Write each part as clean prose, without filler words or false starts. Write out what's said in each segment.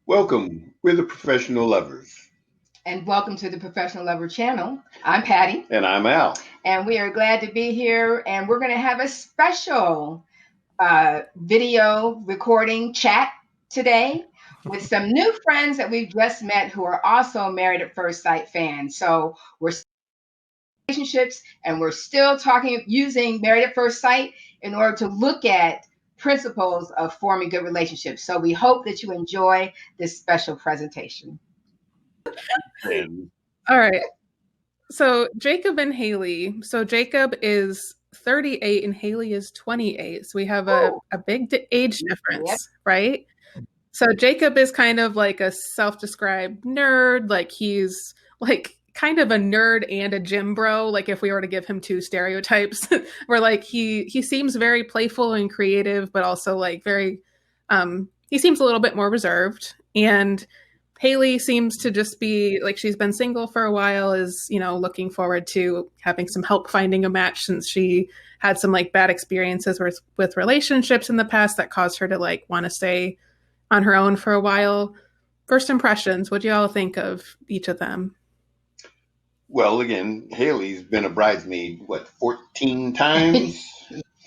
Welcome. We're the professional lovers. And welcome to the Professional Lover channel. I'm Patty, And I'm Al. and we are glad to be here. And we're going to have a special video recording chat today with some new friends that we've just met who are also Married at First Sight fans. So we're relationships, and we're still talking using Married at First Sight in order to look at principles of forming good relationships. So we hope that you enjoy this special presentation. All right. So Jacob and Haley. So Jacob is 38 and Haley is 28. So we have a big age difference, right? So Jacob is kind of like a self-described nerd. Like he's like kind of a nerd and a gym bro. Like if we were to give him two stereotypes, where like he seems very playful and creative, but also like very he seems a little bit more reserved. And Haley seems to just be like she's been single for a while, is, you know, looking forward to having some help finding a match since she had some like bad experiences with relationships in the past that caused her to like want to stay on her own for a while. First impressions, what do y'all think of each of them? Well, again, Haley's been a bridesmaid, 14 times?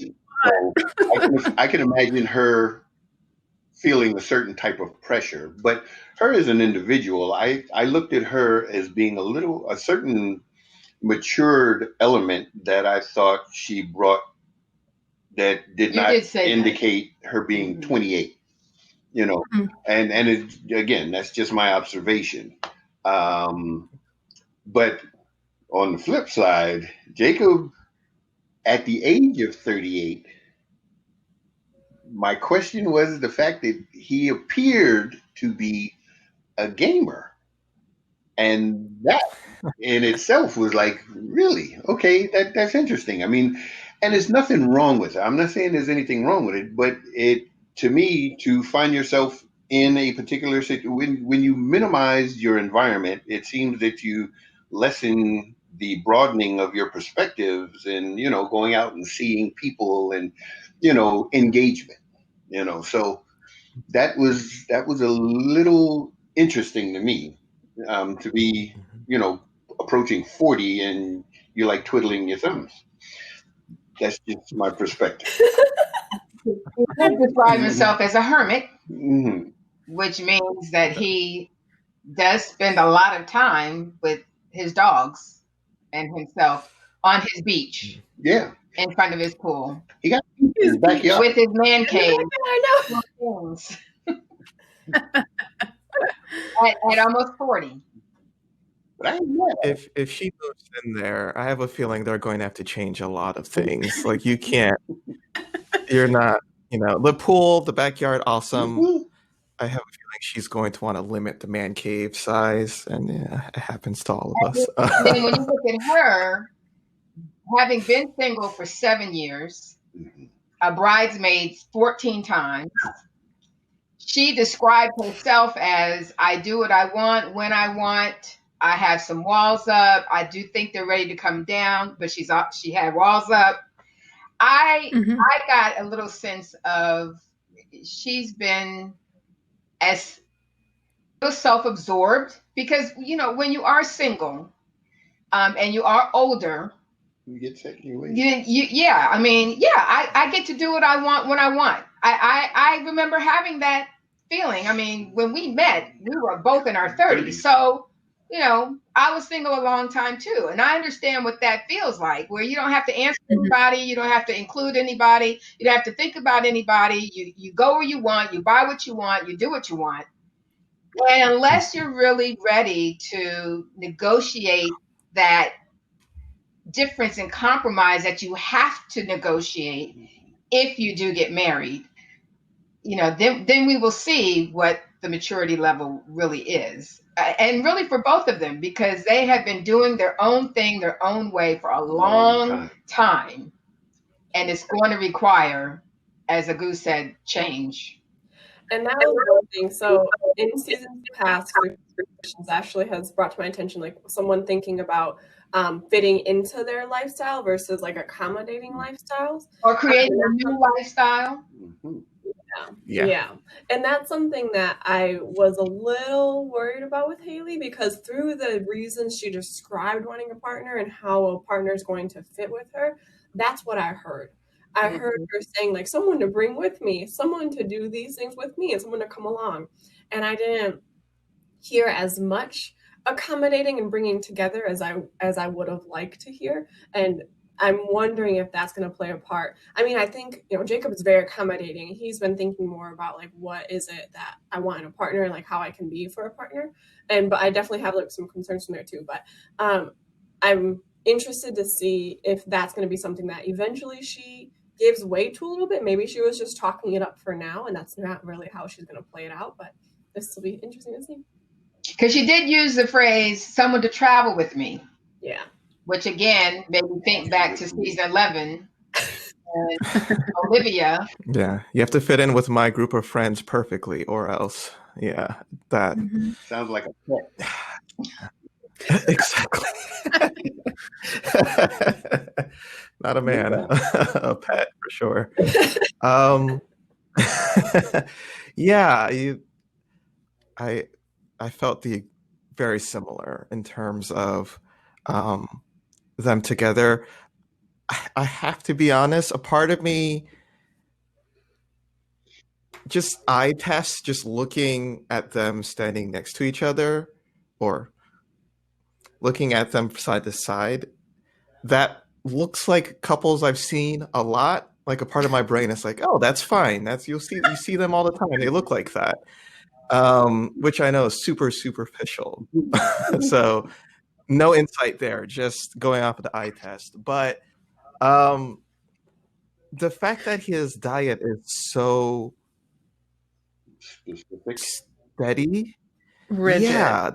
So I can imagine her feeling a certain type of pressure. But her as an individual, I looked at her as being a certain matured element that I thought she brought that did not indicate her being 28. You know, and again, that's just my observation. But on the flip side, Jacob, at the age of 38, my question was the fact that he appeared to be a gamer. And that in itself was like, really? Okay, that's interesting. I mean, and there's nothing wrong with it. I'm not saying there's anything wrong with it, but to me, to find yourself in a particular situation, when you minimize your environment, it seems that you lessen the broadening of your perspectives and, you know, going out and seeing people and, you know, engagement, you know. So that was a little interesting to me, to be, you know, approaching 40 and you're like twiddling your thumbs. That's just my perspective. He did describe himself as a hermit, which means that he does spend a lot of time with his dogs and himself on his beach. Yeah. In front of his pool. He got his backyard. With his man cave. I know. at almost 40. If she moves in there, I have a feeling they're going to have to change a lot of things. Like you're not, you know, the pool, the backyard, awesome. I have a feeling she's going to want to limit the man cave size, and yeah, it happens to all of us. And then when you look at her, having been single for 7 years, a bridesmaid 14 times, she described herself as, I do what I want, when I want. I have some walls up. I do think they're ready to come down, but she had walls up. I got a little sense of she's been as self-absorbed because, you know, when you are single and you are older, you get set in your ways. I get to do what I want when I want. I remember having that feeling. I mean, when we met, we were both in our 30s. So, you know, I was single a long time too. And I understand what that feels like, where you don't have to answer anybody. You don't have to include anybody. You don't have to think about anybody. You go where you want. You buy what you want. You do what you want. And unless you're really ready to negotiate that difference and compromise that you have to negotiate if you do get married, you know, then we will see what the maturity level really is. And really for both of them, because they have been doing their own thing, their own way for a long time. And it's going to require, as Agu said, change. And that was one thing. So in seasons past, Ashley has brought to my attention, like someone thinking about fitting into their lifestyle versus like accommodating lifestyles. Or creating a new lifestyle. Yeah. And that's something that I was a little worried about with Haley, because through the reasons she described wanting a partner and how a partner is going to fit with her, that's what I heard. I heard her saying, like, someone to bring with me, someone to do these things with me, and someone to come along. And I didn't hear as much accommodating and bringing together as I would have liked to hear. And I'm wondering if that's going to play a part. I mean, I think, Jacob is very accommodating. He's been thinking more about, like, what is it that I want in a partner and, like, how I can be for a partner. But I definitely have, like, some concerns from there too. But I'm interested to see if that's going to be something that eventually she gives way to a little bit. Maybe she was just talking it up for now, and that's not really how she's going to play it out. But this will be interesting to see. Because she did use the phrase "someone to travel with me." Yeah. Which again made me think back to season 11. And Olivia. Yeah, you have to fit in with my group of friends perfectly, or else, that sounds like a pet. Exactly. Not a man, a pet for sure. I felt very similar in terms of them together. I have to be honest, a part of me just eye tests, just looking at them standing next to each other or looking at them side to side. That looks like couples I've seen a lot. Like, a part of my brain is like, oh, that's fine. You see them all the time. They look like that. Which I know is super superficial. So no insight there, just going off of the eye test. But the fact that his diet is so steady, rigid. Yeah,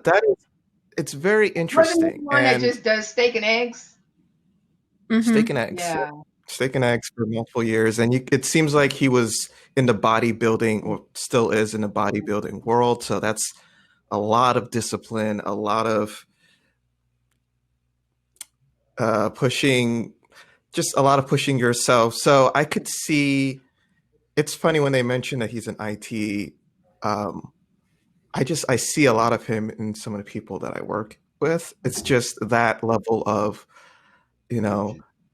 it's very interesting. One that just does steak and eggs. Steak and eggs. Yeah. Steak and eggs for multiple years. And it seems like he was in the bodybuilding, or still is in the bodybuilding world. So that's a lot of discipline, a lot of pushing yourself. So I could see, it's funny when they mention that he's an IT. I see a lot of him in some of the people that I work with. It's just that level of,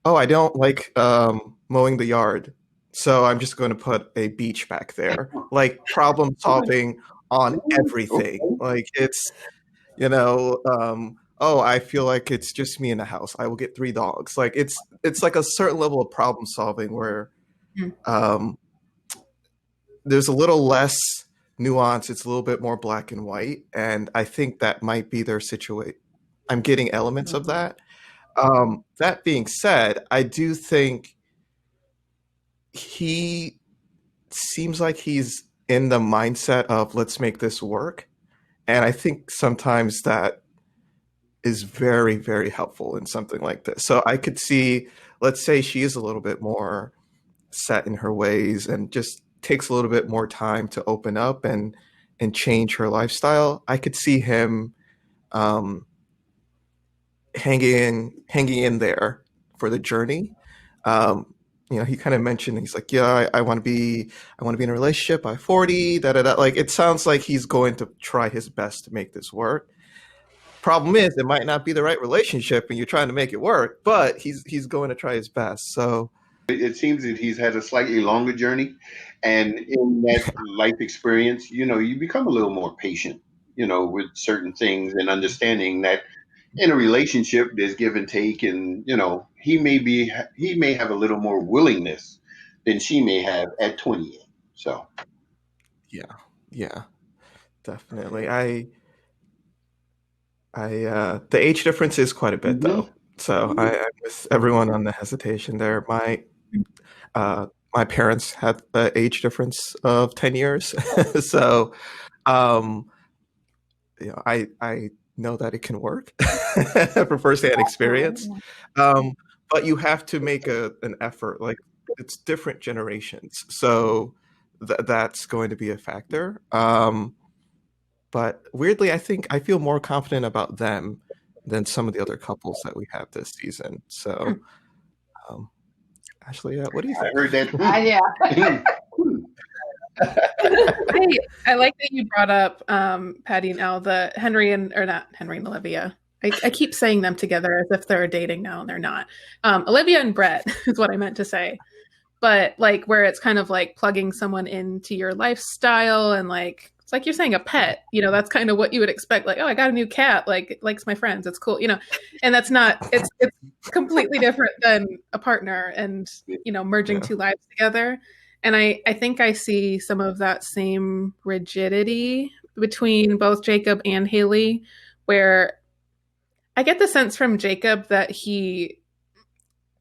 oh, I don't like mowing the yard, so I'm just going to put a beach back there. Like, problem solving on everything. Like, it's, oh, I feel like it's just me in the house, I will get 3 dogs. Like, it's like a certain level of problem solving where there's a little less nuance. It's a little bit more black and white. And I think that might be their situation. I'm getting elements of that. That being said, I do think he seems like he's in the mindset of, let's make this work. And I think sometimes that is very, very helpful in something like this. So I could see, let's say she is a little bit more set in her ways and just takes a little bit more time to open up and change her lifestyle. I could see him hanging in there for the journey. He kind of mentioned, he's like, yeah, I want to be in a relationship by 40, Like, it sounds like he's going to try his best to make this work. Problem is, it might not be the right relationship and you're trying to make it work, but he's going to try his best. So it seems that he's had a slightly longer journey, and in that life experience, you become a little more patient, with certain things, and understanding that in a relationship there's give and take, and he may have a little more willingness than she may have at 28. So yeah, definitely. The age difference is quite a bit, though. So I'm with everyone on the hesitation there. My parents had an age difference of 10 years. So, I know that it can work from firsthand experience. But you have to make an effort. Like, it's different generations. So that's going to be a factor. But weirdly, I think I feel more confident about them than some of the other couples that we have this season. So, Ashley, what do you think? I heard that. Yeah. I like that you brought up Patty and Elle, the Henry and or not Henry and Olivia. I keep saying them together as if they're dating now, and they're not. Olivia and Brett is what I meant to say. But like where it's kind of like plugging someone into your lifestyle, and like it's like you're saying a pet, that's kind of what you would expect. Like, oh, I got a new cat, like it likes my friends, it's cool, and that's not, it's completely different than a partner and merging two lives together. And I think I see some of that same rigidity between both Jacob and Haley, where I get the sense from Jacob that he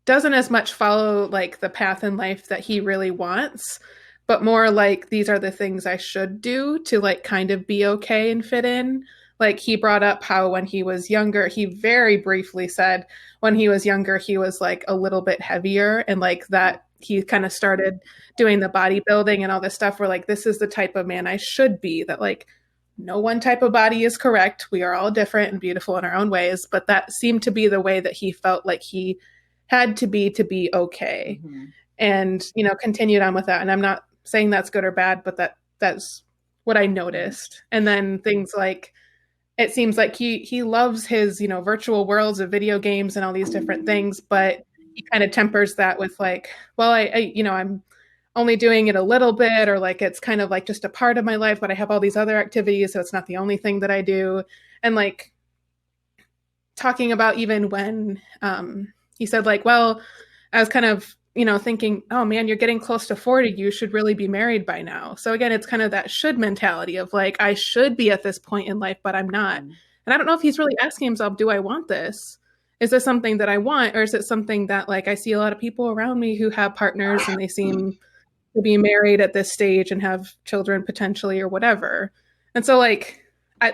doesn't as much follow like the path in life that he really wants, but more like these are the things I should do to like kind of be okay and fit in. Like he brought up how when he was younger, he very briefly said when he was younger, he was like a little bit heavier, and like that he kind of started doing the bodybuilding and all this stuff where like this is the type of man I should be, that like no one type of body is correct. We are all different and beautiful in our own ways, but that seemed to be the way that he felt like he had to be okay. Mm-hmm. And continued on with that. And I'm not saying that's good or bad, but that's what I noticed. And then things like it seems like he loves his virtual worlds of video games and all these different things, but he kind of tempers that with like, well, I I'm only doing it a little bit, or like it's kind of like just a part of my life, but I have all these other activities, so it's not the only thing that I do. And like talking about even when he said like, well, I was kind of, thinking, oh man, you're getting close to 40. You should really be married by now. So again, it's kind of that should mentality of like, I should be at this point in life, but I'm not. And I don't know if he's really asking himself, do I want this? Is this something that I want? Or is it something that like, I see a lot of people around me who have partners and they seem to be married at this stage and have children potentially or whatever. And so like,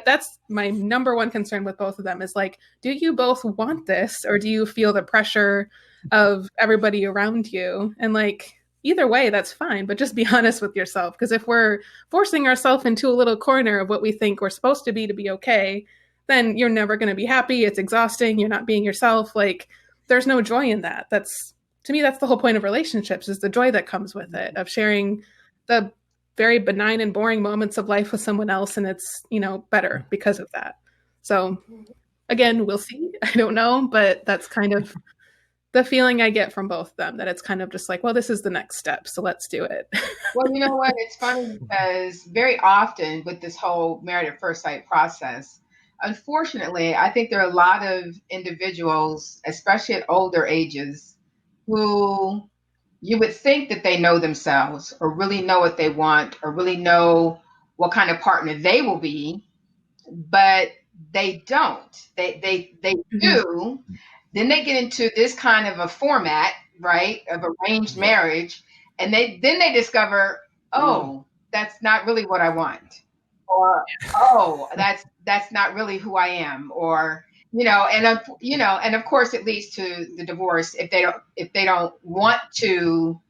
that's my number one concern with both of them is like, do you both want this, or do you feel the pressure of everybody around you? And like, either way, that's fine, but just be honest with yourself. Because if we're forcing ourselves into a little corner of what we think we're supposed to be okay, then you're never going to be happy. It's exhausting. You're not being yourself. Like, there's no joy in that. To me, that's the whole point of relationships, is the joy that comes with it, of sharing the very benign and boring moments of life with someone else, and it's better because of that. So again, we'll see. I don't know, but that's kind of the feeling I get from both of them, that it's kind of just like, well, this is the next step, so let's do it. Well, you know what? It's funny because very often with this whole married at first sight process, unfortunately, I think there are a lot of individuals, especially at older ages, who you would think that they know themselves or really know what they want or really know what kind of partner they will be, but they don't. They do. Then they get into this kind of a format, right, of arranged marriage, and then they discover, oh, that's not really what I want, or oh, that's not really who I am, or and of course it leads to the divorce if they don't want to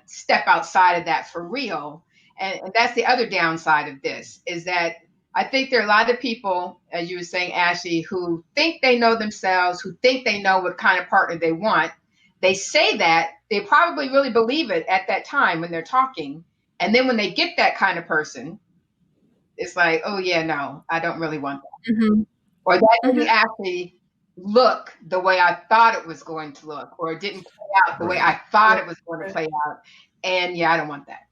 step outside of that for real. And that's the other downside of this, is that I think there are a lot of people, as you were saying, Ashley, who think they know themselves, who think they know what kind of partner they want. They say that, they probably really believe it at that time when they're talking. And then when they get that kind of person, it's like, oh yeah, no, I don't really want that. Mm-hmm. Or that didn't actually look the way I thought it was going to look, or it didn't play out the way I thought it was going to play out. And yeah, I don't want that.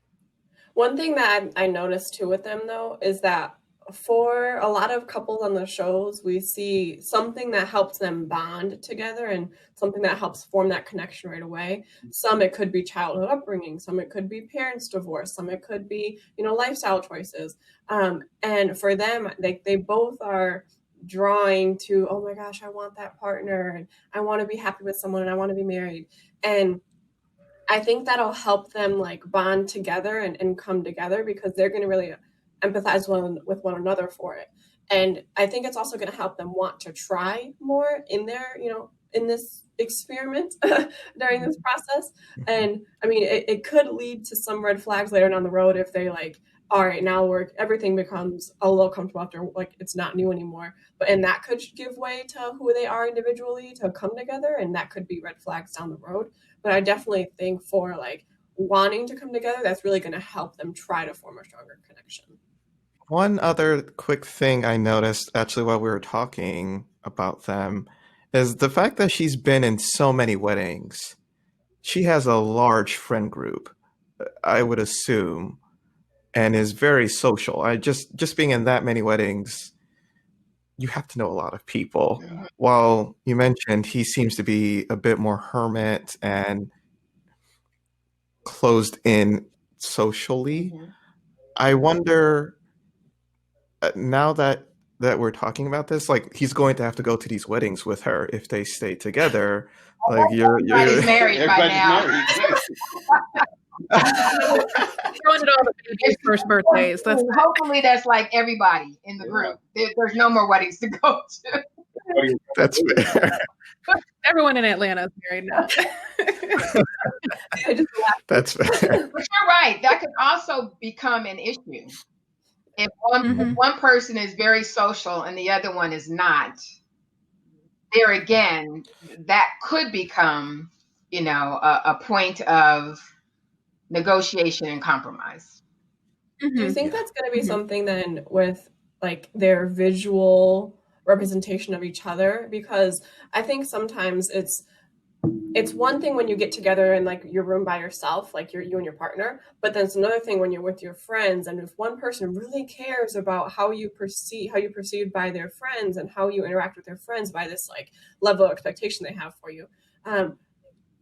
One thing that I noticed too with them though, is that for a lot of couples on the shows, we see something that helps them bond together and something that helps form that connection right away. Some it could be childhood upbringing, some it could be parents' divorce, some it could be, lifestyle choices. And for them, they both are drawing to, oh my gosh, I want that partner, and I want to be happy with someone, and I want to be married. And I think that'll help them like bond together and come together, because they're going to really empathize with one another for it. And I think it's also going to help them want to try more in their, in this experiment during this process. And I mean, it could lead to some red flags later down the road if they like, all right, now everything becomes a little comfortable after, like, it's not new anymore. And that could give way to who they are individually to come together, and that could be red flags down the road. But I definitely think for like wanting to come together, that's really going to help them try to form a stronger connection. One other quick thing I noticed actually while we were talking about them is the fact that she's been in so many weddings. She has a large friend group, I would assume, and is very social. I just being in that many weddings, you have to know a lot of people. While you mentioned he seems to be a bit more hermit and closed in socially, I wonder now that we're talking about this, like he's going to have to go to these weddings with her if they stay together. Like everybody's married by now. Going to all the baby's first birthdays. Hopefully that's like everybody in the group. There's no more weddings to go to. That's fair. Everyone in Atlanta is married now. That's fair. But you're right. That could also become an issue. If one person is very social and the other one is not, there again, that could become, a point of negotiation and compromise. Do you think that's going to be something then with like their visual representation of each other? Because I think sometimes it's one thing when you get together in like your room by yourself, like you and your partner, but then it's another thing when you're with your friends. And if one person really cares about how you perceived by their friends and how you interact with their friends by this like level of expectation they have for you,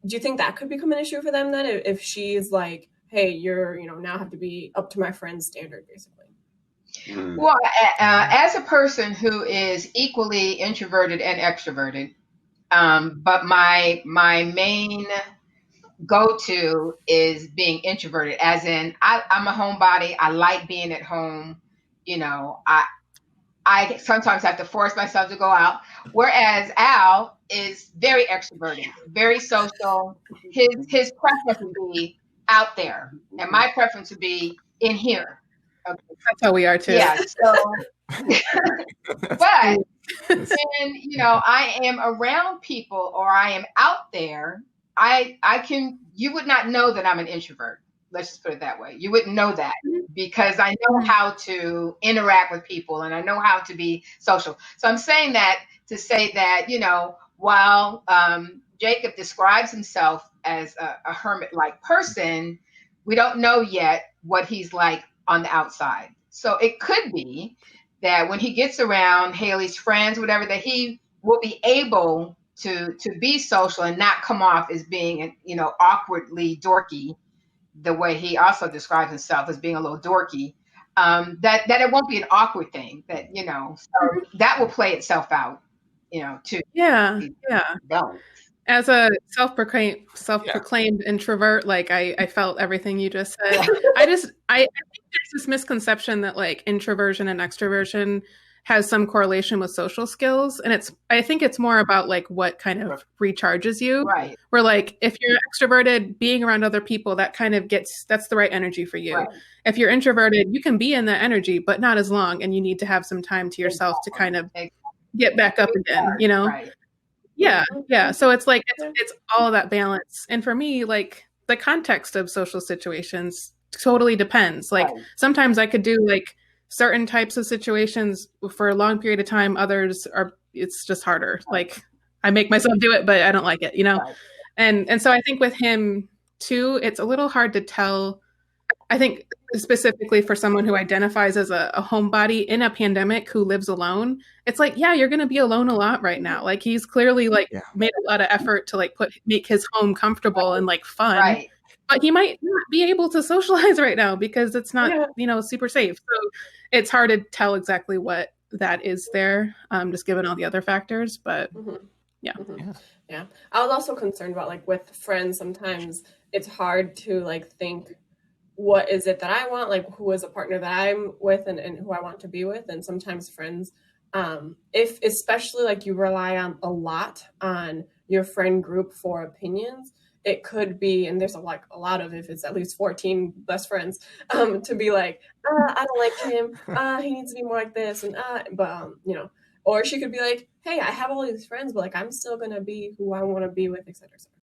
do you think that could become an issue for them then? If she's like, hey, you're, now have to be up to my friend's standard, basically. Well, as a person who is equally introverted and extroverted, but my main go-to is being introverted, as in I'm a homebody. I like being at home. I sometimes have to force myself to go out, whereas Al is very extroverted, very social. His preference would be out there, and my preference would be in here. Okay. That's how we are too. Yeah. So, but when I am around people or I am out there, you would not know that I'm an introvert. Let's just put it that way. You wouldn't know that because I know how to interact with people and I know how to be social. So I'm saying that to say that, while Jacob describes himself as a hermit-like person, we don't know yet what he's like on the outside. So it could be that when he gets around Haley's friends, whatever, that he will be able to be social and not come off as being, awkwardly dorky, the way he also describes himself as being a little dorky, that it won't be an awkward thing, that, so that will play itself out, too. Yeah. As a self-proclaimed introvert, like I felt everything you just said. I think there's this misconception that like introversion and extroversion has some correlation with social skills. And I think it's more about like what kind of recharges you. Right. Where like if you're extroverted, being around other people, that kind of that's the right energy for you. Right. If you're introverted, you can be in that energy, but not as long. And you need to have some time to yourself to kind of get back up again, Right. Yeah. So it's like, it's all of that balance. And for me, like the context of social situations totally depends. Like sometimes I could do like certain types of situations for a long period of time. Others it's just harder. Like I make myself do it, but I don't like it, Right. And so I think with him too, it's a little hard to tell. I think specifically for someone who identifies as a homebody in a pandemic who lives alone, it's like, yeah, you're going to be alone a lot right now. Like he's clearly like made a lot of effort to like make his home comfortable and like fun, right. But he might not be able to socialize right now because it's not, super safe. So it's hard to tell exactly what that is there, just given all the other factors. But yeah. I was also concerned about like with friends, sometimes it's hard to like think, what is it that I want? Like who is a partner that I'm with and who I want to be with? And sometimes friends, if especially like you rely on a lot on your friend group for opinions, it could be, and there's a lot of, if it's at least 14 best friends, to be like, I don't like him. He needs to be more like this. And, or she could be like, hey, I have all these friends, but like, I'm still going to be who I want to be with, et cetera, et cetera.